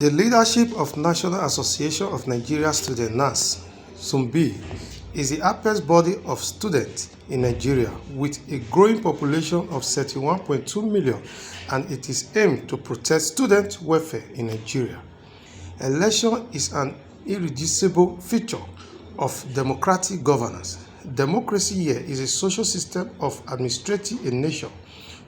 The leadership of National Association of Nigeria Students (NAS) (SUNB) is the apex body of students in Nigeria with a growing population of 31.2 million, and it is aimed to protect student welfare in Nigeria. Election is an irreducible feature of democratic governance. Democracy here is a social system of administrating a nation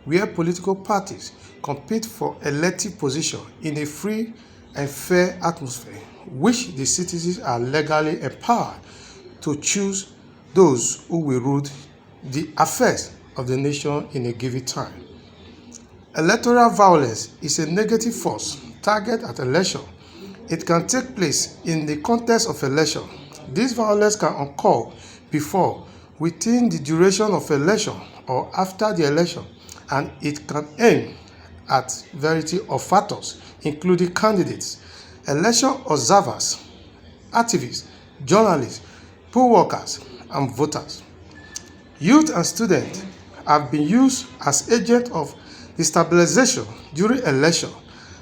where political parties compete for elective position in a free and fair atmosphere, which the citizens are legally empowered to choose those who will rule the affairs of the nation in a given time. Electoral violence is a negative force targeted at election. It can take place in the context of election. This violence can occur before, within the duration of election, or after the election, and it can aim at a variety of factors, including candidates, election observers, activists, journalists, poll workers, and voters. Youth and students have been used as agents of destabilization during election,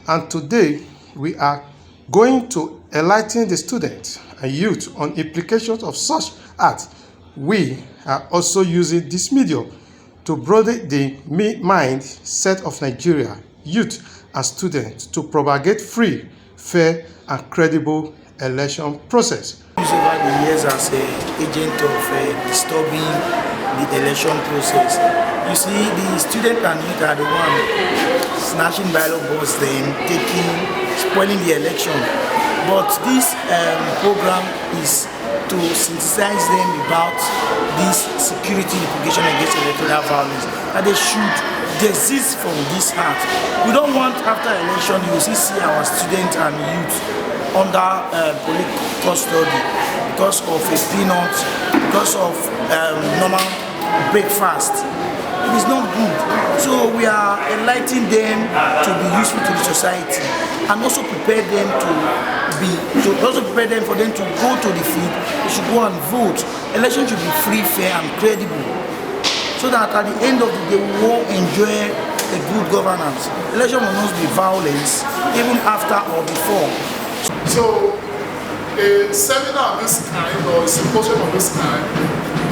and today we are going to enlighten the students and youth on implications of such acts. We are also using this medium to broaden the mindset of Nigeria youth and students to propagate free, fair, and credible election process. Over the years as an agent of disturbing the election process. You see, the student and youth are the one snatching ballot box, then spoiling the election. But this program is to sensitize them about this security implication against electoral violence, that they should desist from this act. We don't want after election you see our students and youth under police custody because of a peanut, because of normal breakfast. It is not good. So we are enlightening them to be useful to the society, and also prepare them for them to go to the field. They should go and vote. Elections should be free, fair, and credible, so that at the end of the day we will enjoy a good governance. Election will not be violence, even after or before. So a seminar of this kind, or a symposium of this kind,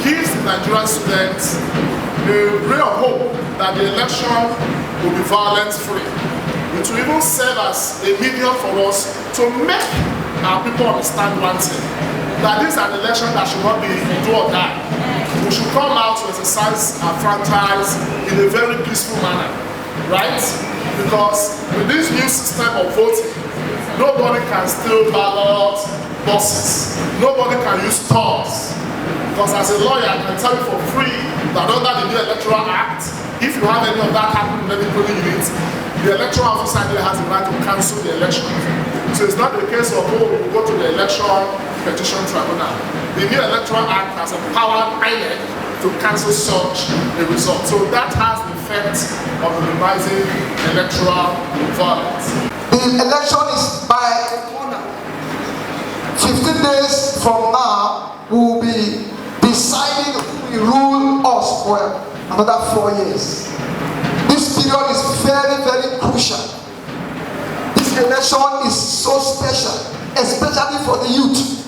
gives the Nigerian students a ray of hope that the election will be violence-free. It will even serve as a medium for us to make our people understand one thing, that this is an election that should not be do or die. We should come out to exercise our franchise in a very peaceful manner, right? Because with this new system of voting, nobody can steal ballot boxes. Nobody can use stores. Because as a lawyer, I can tell you for free that under the new Electoral Act, if you have any of that happening in any polling unit, the electoral officer has the right to cancel the election. So it's not the case of, oh, we go to the election petition tribunal. The new Electoral Act has empowered INEC to cancel such a result. So that has the effect of minimizing electoral violence. The election is by a corner. 15 days from now, we will be deciding who will rule us for another 4 years. This period is very, very crucial. This election is so special, especially for the youth,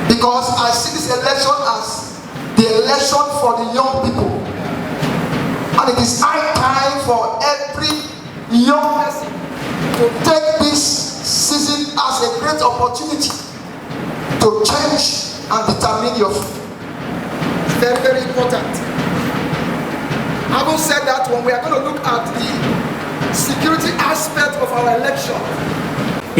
because I see this election as the election for the young people, and it is high time for every young person to take this season as a great opportunity to change and determine your future. Very, very important. Having said that, when we are going to look at the security aspect of our election,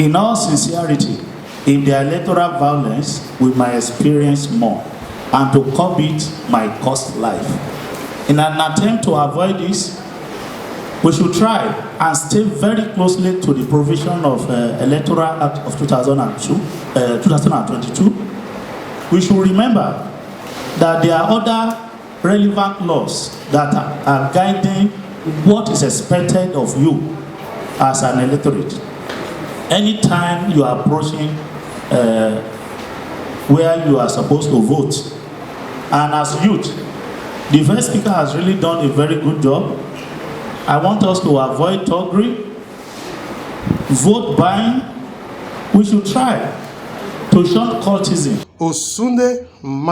in all sincerity, if the electoral violence we might experience more, and to curb it might cost life. In an attempt to avoid this, we should try and stay very closely to the provision of Electoral Act of 2022. We should remember that there are other relevant laws that are guiding what is expected of you as an electorate. Anytime you are approaching where you are supposed to vote, and as youth, the first speaker has really done a very good job. I want us to avoid thuggery, vote buying, we should try to shun cultism. Osunde